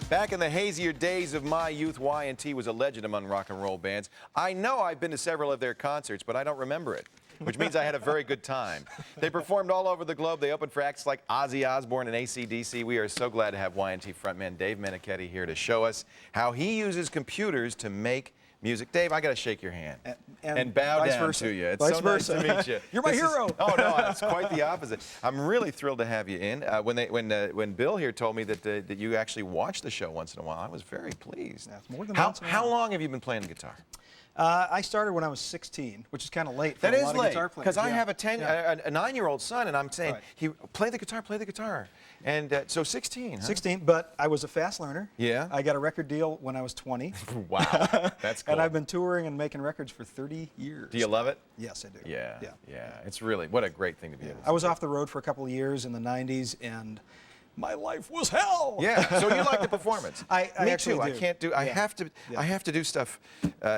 Back in the hazier days of my youth, Y&T was a legend among rock and roll bands. I know I've been to several of their concerts, but I don't remember it, which means I had a very good time. They performed all over the globe. They opened for acts like Ozzy Osbourne and AC/DC. We are so glad to have Y&T frontman Dave Meniketti here to show us how he uses computers to make music. Dave, I got to shake your hand and bow down to you. It's so nice to meet you. You're my hero. Oh no, it's quite the opposite. I'm really thrilled to have you in. When Bill here told me that you actually watch the show once in a while, I was very pleased. That's more than once in a while. How long have you been playing the guitar? I started when I was 16, which is kind of late for that a is lot late, of guitar players. because I have a 9-year-old son, and I'm saying, Right. play the guitar. And so 16, huh? 16, but I was a fast learner. Yeah? I got a record deal when I was 20. Wow, that's cool. And I've been touring and making records for 30 years. Do you love it? Yes, I do. Yeah. It's really, what a great thing to be able to I was off the road for a couple of years in the 90s, and my life was hell. Yeah, so you like the performance. I Me actually too. do. I can't do. I have to do stuff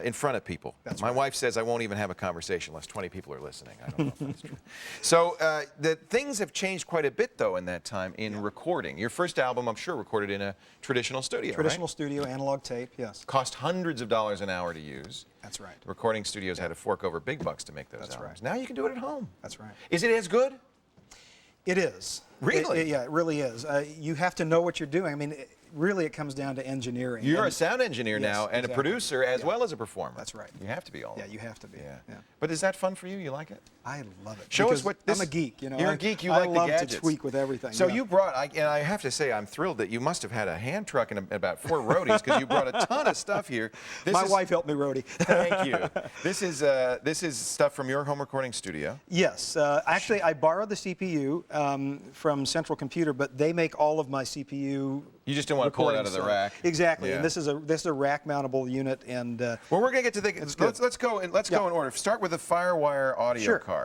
in front of people. That's My right. wife says I won't even have a conversation unless 20 people are listening. I don't know if that's true. So the things have changed quite a bit though in that time in recording. Your first album, I'm sure, recorded in a traditional studio. Traditional right? studio, analog tape, yes. Cost hundreds of dollars an hour to use. That's right. Recording studios had to fork over big bucks to make those That's albums. right. Now you can do it at home. That's right. Is it as good? It is. Really? Yeah, it really is. You have to know what you're doing. I mean, really it comes down to engineering. You're a sound engineer now and exactly. a producer as well as a performer. That's right. You have to be all of Yeah, them. you have to be. Yeah. Yeah. But is that fun for you? You like it? I love it. Show us because what this... I'm a geek, you know. You're a geek. You like the gadgets. I love to tweak with everything. So yeah. you brought, and I have to say, I'm thrilled that you must have had a hand truck and about 4 roadies because you brought a ton of stuff here. My wife helped me roadie. Thank you. This is stuff from your home recording studio. Yes. Actually, I borrowed the CPU from Central Computer, but they make all of my CPU. You just don't want to pull it out of the rack. Exactly. Yeah. And this is a rack mountable unit. And well, we're gonna get to the. Let's go in order. Start with the FireWire audio card.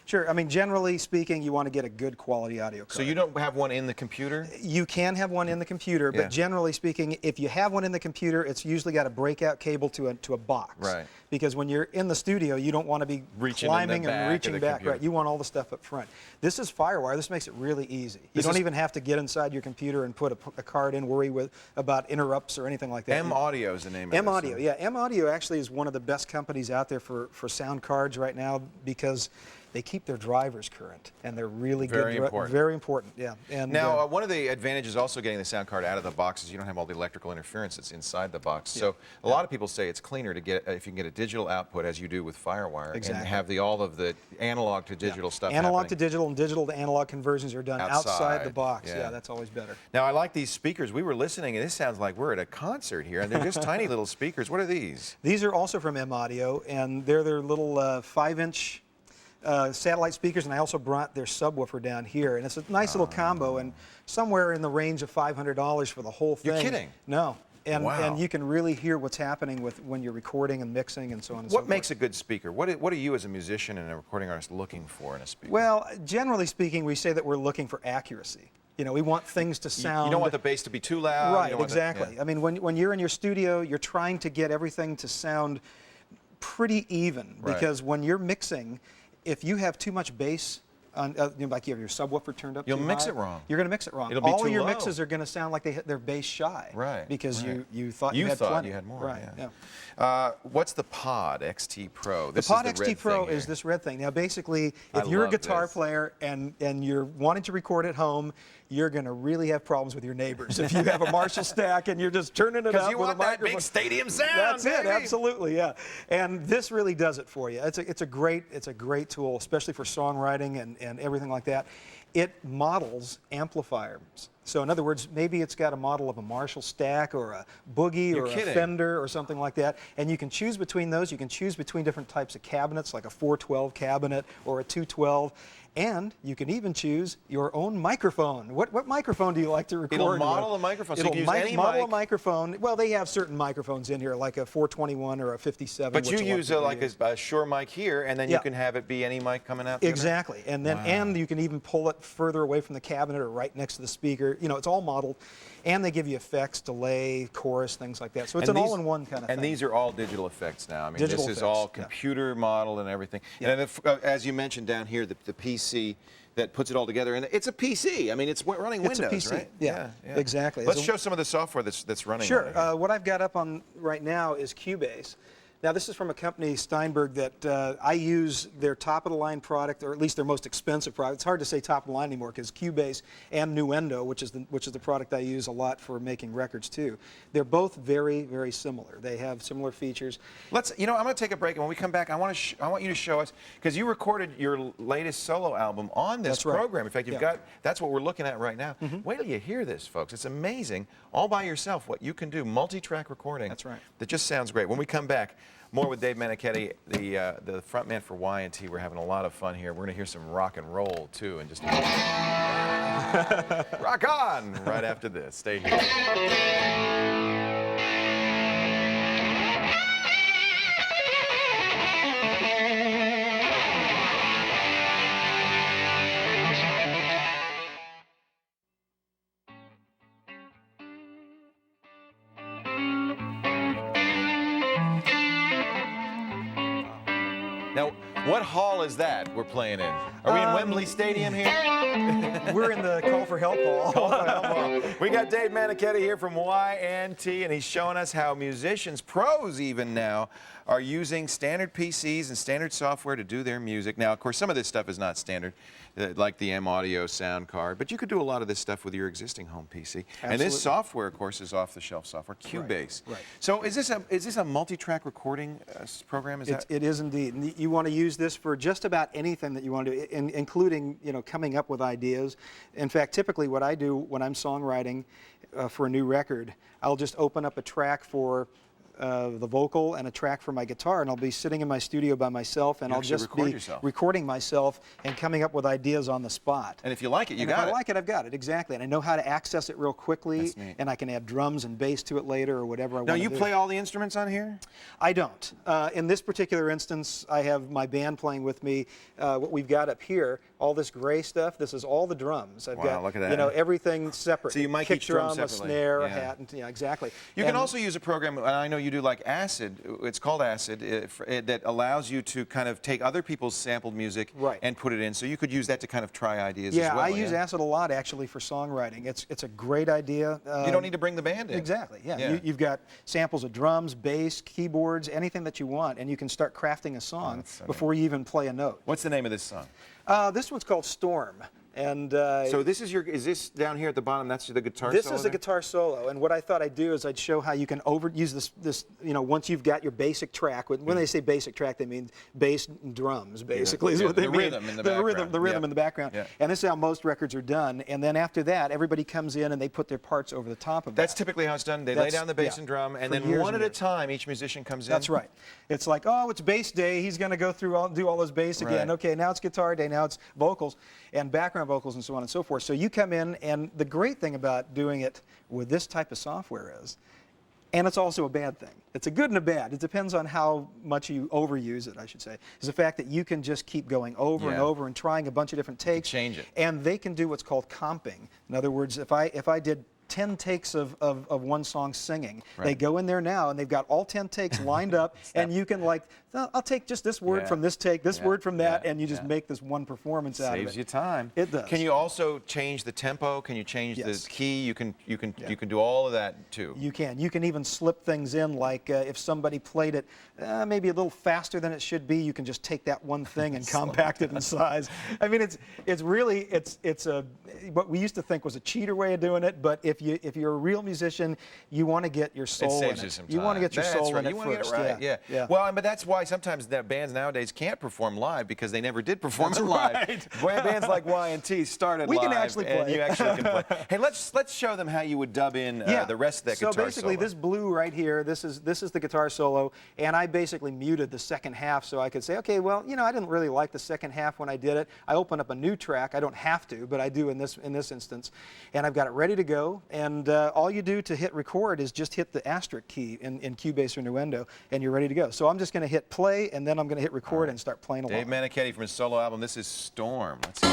Sure. I mean, generally speaking, you want to get a good quality audio card. So you don't have one in the computer? You can have one in the computer, but generally speaking, if you have one in the computer, it's usually got a breakout cable to a box. Right. Because when you're in the studio, you don't want to be climbing and reaching back. Right. You want all the stuff up front. This is FireWire. This makes it really easy. You don't even have to get inside your computer and put a card in, worry about interrupts or anything like that. M-Audio is the name of it. M-Audio, yeah. M-Audio actually is one of the best companies out there for sound cards right now because they keep their drivers current, and they're really good. Very important. Very important, yeah. And now, one of the advantages also getting the sound card out of the box is you don't have all the electrical interference that's inside the box. So a lot of people say it's cleaner to get if you can get a digital output, as you do with FireWire, and have all of the analog to digital stuff analog to digital and digital to analog conversions are done outside the box. Yeah. Yeah, that's always better. Now, I like these speakers. We were listening, and this sounds like we're at a concert here, and they're just tiny little speakers. What are these? These are also from M-Audio, and they're their little 5-inch satellite speakers, and I also brought their subwoofer down here, and it's a nice little combo, and somewhere in the range of $500 for the whole thing. You're kidding? No. And, wow. and you can really hear what's happening when you're recording and mixing and so on and so forth. What makes a good speaker? What are you as a musician and a recording artist looking for in a speaker? Well, generally speaking, we say that we're looking for accuracy. You know, we want things to sound... You don't want the bass to be too loud. Right, exactly. I mean, when you're in your studio, you're trying to get everything to sound pretty even, because when you're mixing, if you have too much bass, like you have your subwoofer turned up, you'll mix it wrong. You're going to mix it wrong. It'll be all too of your low. mixes are going to sound like they're bass shy, right? Because you thought you had plenty. You had more. Right. Yeah. What's the Pod XT Pro? The Pod XT Pro is this red thing. Now, basically, if you're a guitar player and you're wanting to record at home, you're going to really have problems with your neighbors if you have a Marshall stack and you're just turning it up you with want a that microphone. big stadium sound. That's baby. it, absolutely, yeah. And this really does it for you. It's a great tool, especially for songwriting and everything like that. It models amplifiers. So in other words, maybe it's got a model of a Marshall stack or a Boogie or a Fender or something like that, and you can choose between those. You can choose between different types of cabinets, like a 412 cabinet or a 212, and you can even choose your own microphone. What microphone do you like to record with? It'll model a microphone, so you can use any model mic. a microphone. Well, they have certain microphones in here, like a 421 or a 57. But you use like a Shure mic here, and then you can have it be any mic coming out. Exactly, and then and you can even pull it further away from the cabinet or right next to the speaker. it's all modeled, and they give you effects, delay, chorus, things like that. So it's an all-in-one kind of thing. And these are all digital effects now. I mean, Digital this is effects, all computer modeled and everything. Yeah. And if, as you mentioned down here, the PC that puts it all together, and it's a PC. I mean, it's running Windows, it's a PC. right? Yeah, exactly. Let's show some of the software that's running. Sure. On it. What I've got up on right now is Cubase. Now, this is from a company, Steinberg, that I use their top-of-the-line product, or at least their most expensive product. It's hard to say top-of-the-line anymore because Cubase and Nuendo, which is the product I use a lot for making records too, they're both very, very similar. They have similar features. I'm going to take a break, and when we come back, I want you to show us, because you recorded your latest solo album on this program. In fact, that's what we're looking at right now. Wait till you hear this, folks. It's amazing, all by yourself, what you can do, multi-track recording. That's right. That just sounds great. When we come back, more with Dave Meniketti, the frontman for Y&T. We're having a lot of fun here. We're going to hear some rock and roll, too, in just a minute. Rock on! Right after this. Stay here. Now, what hall is that we're playing in? Are we in Wembley Stadium here? We're in the Call for Help hall. Call for Help hall. We got Dave Meniketti here from Y&T, and he's showing us how musicians, pros even now, are using standard PCs and standard software to do their music. Now, of course, some of this stuff is not standard, like the M-Audio sound card, but you could do a lot of this stuff with your existing home PC. Absolutely. And this software, of course, is off-the-shelf software, Cubase. Right. So is this a multi-track recording program? It is indeed. And you want to use this for just about anything that you want to do, including coming up with ideas. In fact, typically what I do when I'm songwriting for a new record, I'll just open up a track for the vocal and a track for my guitar, and I'll be sitting in my studio by myself, and I'll just be recording myself and coming up with ideas on the spot. And if you like it, you got it. If I like it, I've got it, exactly. And I know how to access it real quickly, and I can add drums and bass to it later or whatever I want to do. Now, you play all the instruments on here? I don't. In this particular instance, I have my band playing with me. What we've got up here, all this gray stuff, this is all the drums. I've got, look at that. everything separate. So you mic kick each drum drum, separately. A snare, a hat, and exactly. You can also use a program, and I know you do, like Acid. It's called Acid, that allows you to kind of take other people's sampled music and put it in. So you could use that to kind of try ideas as well. I use Acid a lot, actually, for songwriting. It's a great idea. You don't need to bring the band in. Exactly, yeah. You've got samples of drums, bass, keyboards, anything that you want, and you can start crafting a song before you even play a note. What's the name of this song? This one's called Storm. And so this is is this down here at the bottom? That's the guitar solo? This is the guitar solo, and what I thought I'd do is I'd show how you can use this once you've got your basic track. When they say basic track, they mean bass and drums, basically, is what they mean. The rhythm in the background. Yeah. And this is how most records are done. And then after that, everybody comes in and they put their parts over the top of that. That's typically how it's done. They lay down the bass and drum, and then one at a time, each musician comes in. That's right. It's like, oh, it's bass day. He's going to go through do all those bass again. Okay, now it's guitar day. Now it's vocals and background vocals and so on and so forth. So you come in, and the great thing about doing it with this type of software is, and it's also a bad thing. It's a good and a bad. It depends on how much you overuse it, I should say, is the fact that you can just keep going over and over and trying a bunch of different takes. Change it. And they can do what's called comping. In other words, if I did 10 takes of one song singing. They go in there now, and they've got all 10 takes lined up, and you can, like, I'll take just this word from this take, this word from that, and you just make this one performance out of it. Saves you time. It does. Can you also change the tempo? Can you change the key? You can do all of that too. You can. You can even slip things in, like if somebody played it maybe a little faster than it should be, you can just take that one thing and compact it in size. I mean, it's really what we used to think was a cheater way of doing it, but if you're a real musician, you want to get your soul in it. It saves you some time. You want to get your soul in it first. You want to get it right. Yeah. Well, but that's why sometimes bands nowadays can't perform live, because they never did perform it live. Bands like Y&T started live. We can actually play. And you actually can play. Hey, let's show them how you would dub in the rest of that guitar solo. So basically, this blue right here, this is the guitar solo, and I basically muted the second half so I could say, okay, well, I didn't really like the second half when I did it. I open up a new track. I don't have to, but I do in this instance, and I've got it ready to go. And all you do to hit record is just hit the asterisk key in Cubase or Nuendo, and you're ready to go. So I'm just going to hit play, and then I'm going to hit record and start playing along. Dave Meniketti from his solo album. This is Storm. Let's see.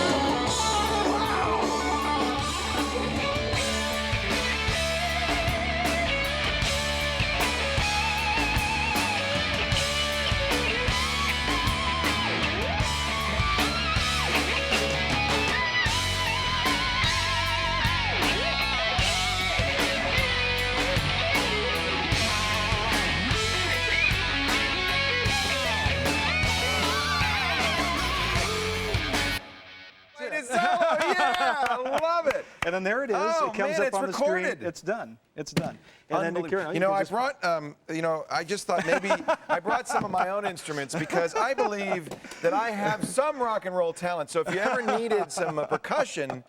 love it. And then there it is. Oh, it comes man, up it's on the screen. recorded. It's done. It's done. And then Unbelievable. You know, I brought, I just thought maybe I brought some of my own instruments because I believe that I have some rock and roll talent. So if you ever needed some percussion,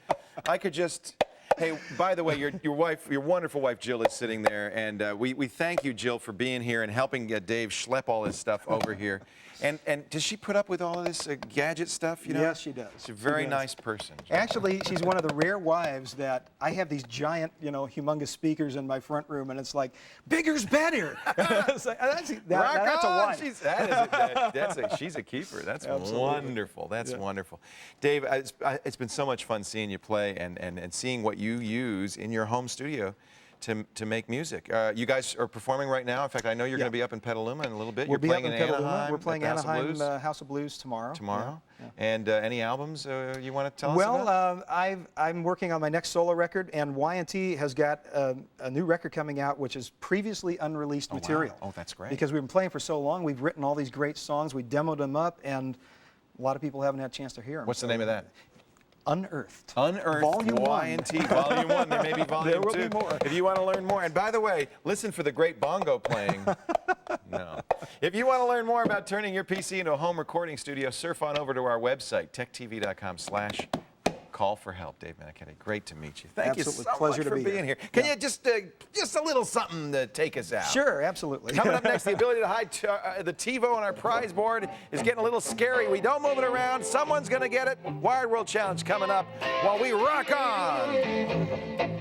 I could just. Hey, by the way, your wonderful wife Jill is sitting there, and we thank you, Jill, for being here and helping Dave schlep all his stuff over here. And does she put up with all of this gadget stuff? You know? Yes, she does. She's a very nice person. Actually, she's one of the rare wives that I have these giant, humongous speakers in my front room, and it's like, bigger's better. It's like, that's a wife. She's a keeper. That's Absolutely. wonderful. That's wonderful. Dave, it's been so much fun seeing you play and seeing what you use in your home studio to make music. You guys are performing right now. In fact, I know you're going to be up in Petaluma in a little bit. We'll You're playing in Petaluma. Anaheim. We're playing at the Anaheim House of Blues tomorrow. Tomorrow. Yeah. And any albums you want to tell us about? Well, I'm working on my next solo record, and Y&T has got a new record coming out, which is previously unreleased material. Wow. Oh, that's great. Because we've been playing for so long, we've written all these great songs, we demoed them up, and a lot of people haven't had a chance to hear them. What's the name of that? Unearthed. Unearthed Volume Y&T, Volume 1. There may be Volume 2. There will be more. If you want to learn more. And by the way, listen for the great bongo playing. No. If you want to learn more about turning your PC into a home recording studio, surf on over to our website, techtv.com/call for help. Dave Meniketti, great to meet you. Thank you so Pleasure much to for be being here. Can you just a little something to take us out? Sure, absolutely. Coming up next, the ability to hide the TiVo on our prize board is getting a little scary. We don't move it around. Someone's going to get it. Wired World Challenge coming up while we rock on.